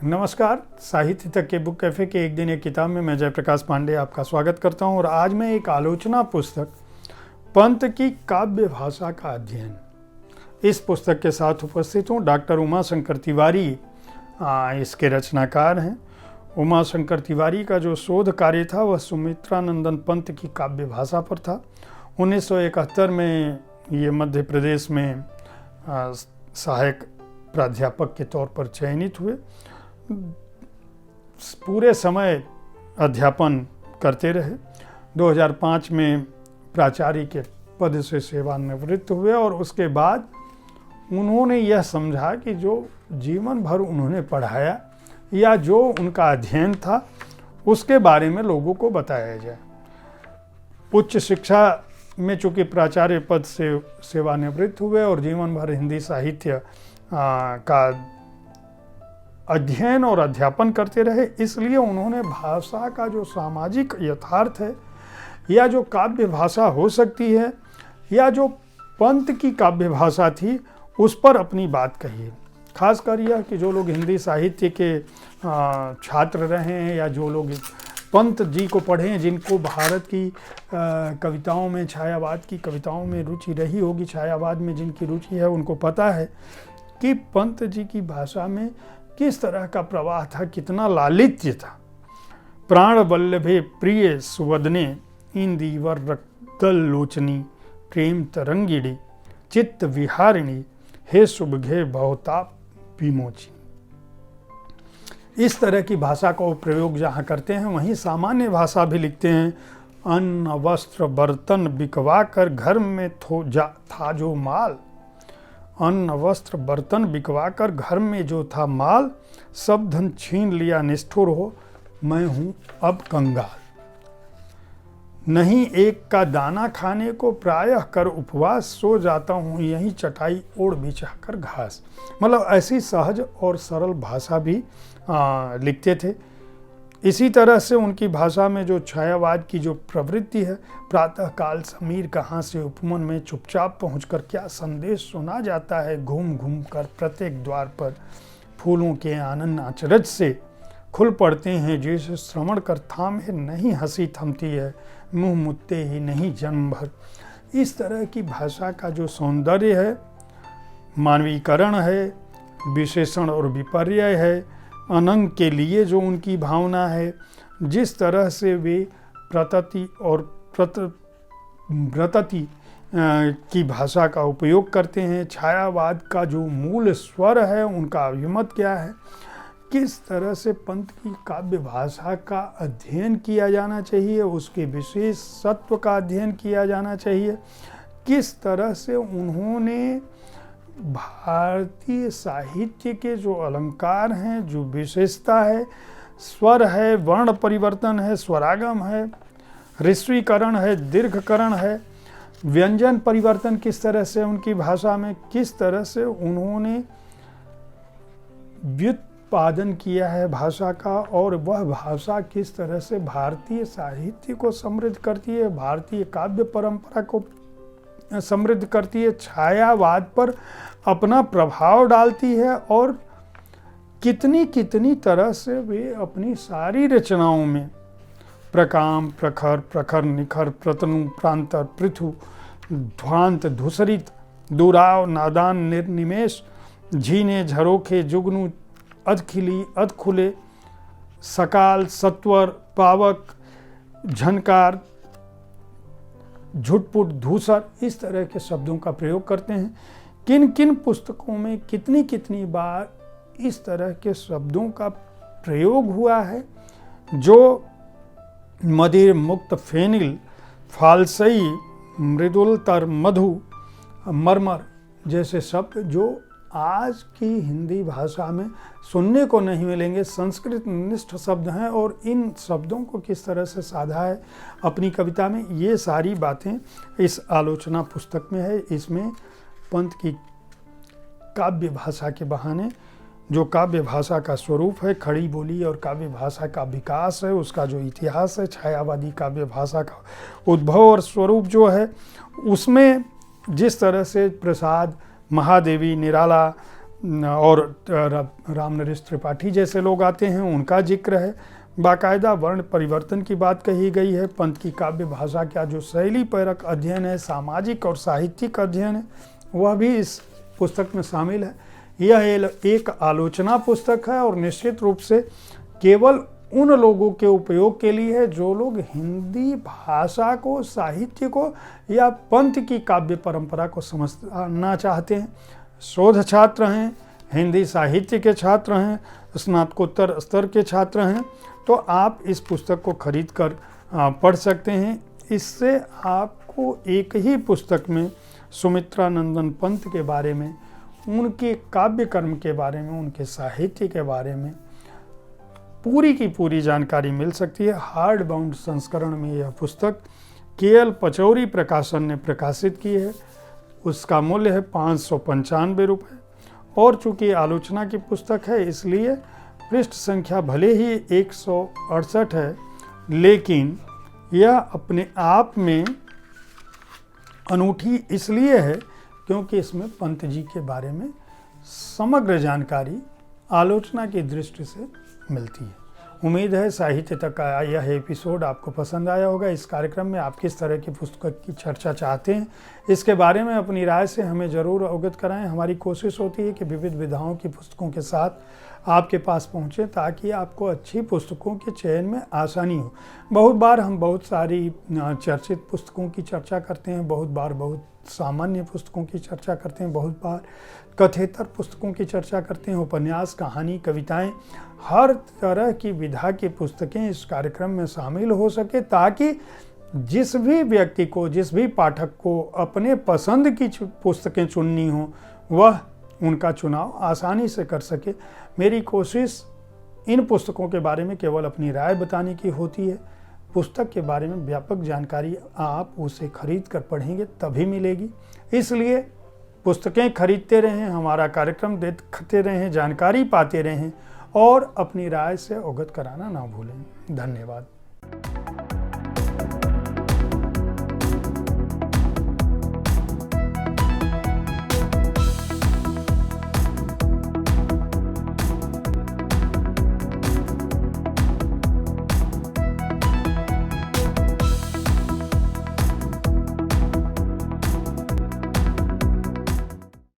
नमस्कार। साहित्य तक के बुक कैफ़े के एक दिन एक किताब में मैं जयप्रकाश पांडे आपका स्वागत करता हूं और आज मैं एक आलोचना पुस्तक पंत की काव्य भाषा का अध्ययन इस पुस्तक के साथ उपस्थित हूं। डॉक्टर उमाशंकर तिवारी इसके रचनाकार हैं। उमाशंकर तिवारी का जो शोध कार्य था वह सुमित्रानंदन पंत की काव्य भाषा पर था। 1971 में ये मध्य प्रदेश में सहायक प्राध्यापक के तौर पर चयनित हुए। पूरे समय अध्यापन करते रहे। 2005 में प्राचार्य के पद से सेवानिवृत्त हुए और उसके बाद उन्होंने यह समझा कि जो जीवन भर उन्होंने पढ़ाया या जो उनका अध्ययन था उसके बारे में लोगों को बताया जाए। उच्च शिक्षा में चूँकि प्राचार्य पद से सेवानिवृत्त हुए और जीवन भर हिंदी साहित्य का अध्ययन और अध्यापन करते रहे, इसलिए उन्होंने भाषा का जो सामाजिक यथार्थ है या जो काव्य भाषा हो सकती है या जो पंत की काव्य भाषा थी उस पर अपनी बात कही है। खासकर यह कि जो लोग हिंदी साहित्य के छात्र रहे हैं या जो लोग पंत जी को पढ़े हैं, जिनको भारत की कविताओं में, छायावाद की कविताओं में रुचि रही होगी, छायावाद में जिनकी रुचि है उनको पता है कि पंत जी की भाषा में किस तरह का प्रवाह था, कितना लालित्य था। प्राण वल्लभे प्रिय सुवदने इंदीवर रक्तल लोचनी प्रेम तरंगिणी चित्त विहारिणी हे सुबघे भवताप विमोचिनी। इस तरह की भाषा का प्रयोग जहाँ करते हैं वहीं सामान्य भाषा भी लिखते हैं। अन्न वस्त्र बर्तन बिकवा कर घर में था जो माल, अन्न वस्त्र बर्तन बिकवा कर घर में जो था माल, सब धन छीन लिया निष्ठुर हो मैं हूं अब कंगाल। नहीं एक का दाना खाने को प्रायः कर उपवास, सो जाता हूं यहीं चटाई ओढ़ बिछा कर घास। मतलब ऐसी सहज और सरल भाषा भी लिखते थे। इसी तरह से उनकी भाषा में जो छायावाद की जो प्रवृत्ति है, प्रातः काल समीर कहाँ से उपवन में चुपचाप पहुंचकर क्या संदेश सुना जाता है, घूम घूम कर प्रत्येक द्वार पर फूलों के आनंद अचरज से खुल पड़ते हैं, जैसे श्रवण कर थामे नहीं हंसी थमती है, मुंह मुत्ते ही नहीं जन्म भर। इस तरह की भाषा का जो सौंदर्य है, मानवीकरण है, विशेषण और विपर्यय है, अनंग के लिए जो उनकी भावना है, जिस तरह से वे प्रतति और व्रतति की भाषा का उपयोग करते हैं, छायावाद का जो मूल स्वर है उनका अभिमत क्या है, किस तरह से पंत की काव्य भाषा का अध्ययन किया जाना चाहिए, उसके विशेष सत्व का अध्ययन किया जाना चाहिए, किस तरह से उन्होंने भारतीय साहित्य के जो अलंकार हैं, जो विशेषता है, स्वर है, वर्ण परिवर्तन है, स्वरागम है, ऋस्वीकरण है, दीर्घकरण है, व्यंजन परिवर्तन किस तरह से उनकी भाषा में, किस तरह से उन्होंने व्युत्पादन किया है भाषा का, और वह भाषा किस तरह से भारतीय साहित्य को समृद्ध करती है, भारतीय काव्य परंपरा को समृद्ध करती है, छायावाद पर अपना प्रभाव डालती है और कितनी कितनी तरह से वे अपनी सारी रचनाओं में प्रकाम, प्रखर, प्रखर, निखर, प्रतनु, प्रांतर, पृथु, ध्वांत, धूसरित, दुराव, नादान, निर्निमेष, झीने, झरोखे, जुगनू, अधखिली, अधखुले, सकाल, सत्वर, पावक, झनकार, झुटपुट, धूसर, इस तरह के शब्दों का प्रयोग करते हैं। किन किन पुस्तकों में कितनी कितनी बार इस तरह के शब्दों का प्रयोग हुआ है, जो मदिर, मुक्त, फेनिल, फालसई, मृदुलतर, मधु, मरमर जैसे शब्द जो आज की हिंदी भाषा में सुनने को नहीं मिलेंगे, संस्कृत निष्ठ शब्द हैं, और इन शब्दों को किस तरह से साधा है अपनी कविता में, ये सारी बातें इस आलोचना पुस्तक में है। इसमें पंत की काव्य भाषा के बहाने जो काव्य भाषा का स्वरूप है, खड़ी बोली और काव्य भाषा का विकास है, उसका जो इतिहास है, छायावादी काव्य भाषा का उद्भव और स्वरूप जो है, उसमें जिस तरह से प्रसाद, महादेवी, निराला, और राम नरेश त्रिपाठी जैसे लोग आते हैं, उनका जिक्र है। बाकायदा वर्ण परिवर्तन की बात कही गई है। पंत की काव्य भाषा का जो शैली परक अध्ययन है, सामाजिक और साहित्यिक अध्ययन है, वह भी इस पुस्तक में शामिल है। यह एक आलोचना पुस्तक है और निश्चित रूप से केवल उन लोगों के उपयोग के लिए है जो लोग हिंदी भाषा को, साहित्य को या पंत की काव्य परंपरा को समझना चाहते हैं। शोध छात्र हैं, हिंदी साहित्य के छात्र हैं, स्नातकोत्तर स्तर के छात्र हैं, तो आप इस पुस्तक को खरीद कर पढ़ सकते हैं। इससे आपको एक ही पुस्तक में सुमित्रा नंदन पंत के बारे में, उनके काव्य कर्म के बारे में, उनके साहित्य के बारे में पूरी की पूरी जानकारी मिल सकती है। हार्ड बाउंड संस्करण में यह पुस्तक KL पचौरी प्रकाशन ने प्रकाशित की है। उसका मूल्य है 595 रुपये। और चूँकि आलोचना की पुस्तक है इसलिए पृष्ठ संख्या भले ही 168 है, लेकिन यह अपने आप में अनूठी इसलिए है क्योंकि इसमें पंत जी के बारे में समग्र जानकारी आलोचना की दृष्टि से मिलती है। उम्मीद है साहित्य तक का यह एपिसोड आपको पसंद आया होगा। इस कार्यक्रम में आप किस तरह की पुस्तक की चर्चा चाहते हैं, इसके बारे में अपनी राय से हमें ज़रूर अवगत कराएं। हमारी कोशिश होती है कि विविध विधाओं की पुस्तकों के साथ आपके पास पहुँचें ताकि आपको अच्छी पुस्तकों के चयन में आसानी हो। बहुत बार हम बहुत सारी चर्चित पुस्तकों की चर्चा करते हैं, बहुत बार बहुत सामान्य पुस्तकों की चर्चा करते हैं, बहुत बार कथेतर पुस्तकों की चर्चा करते हैं, उपन्यास, कहानी, कविताएं, हर तरह की विधा की पुस्तकें इस कार्यक्रम में शामिल हो सके ताकि जिस भी व्यक्ति को, जिस भी पाठक को अपने पसंद की पुस्तकें चुननी हो वह उनका चुनाव आसानी से कर सके। मेरी कोशिश इन पुस्तकों के बारे में केवल अपनी राय बताने की होती है। पुस्तक के बारे में व्यापक जानकारी आप उसे खरीद कर पढ़ेंगे तभी मिलेगी। इसलिए पुस्तकें खरीदते रहें, हमारा कार्यक्रम देखते रहें, जानकारी पाते रहें और अपनी राय से अवगत कराना ना भूलें। धन्यवाद।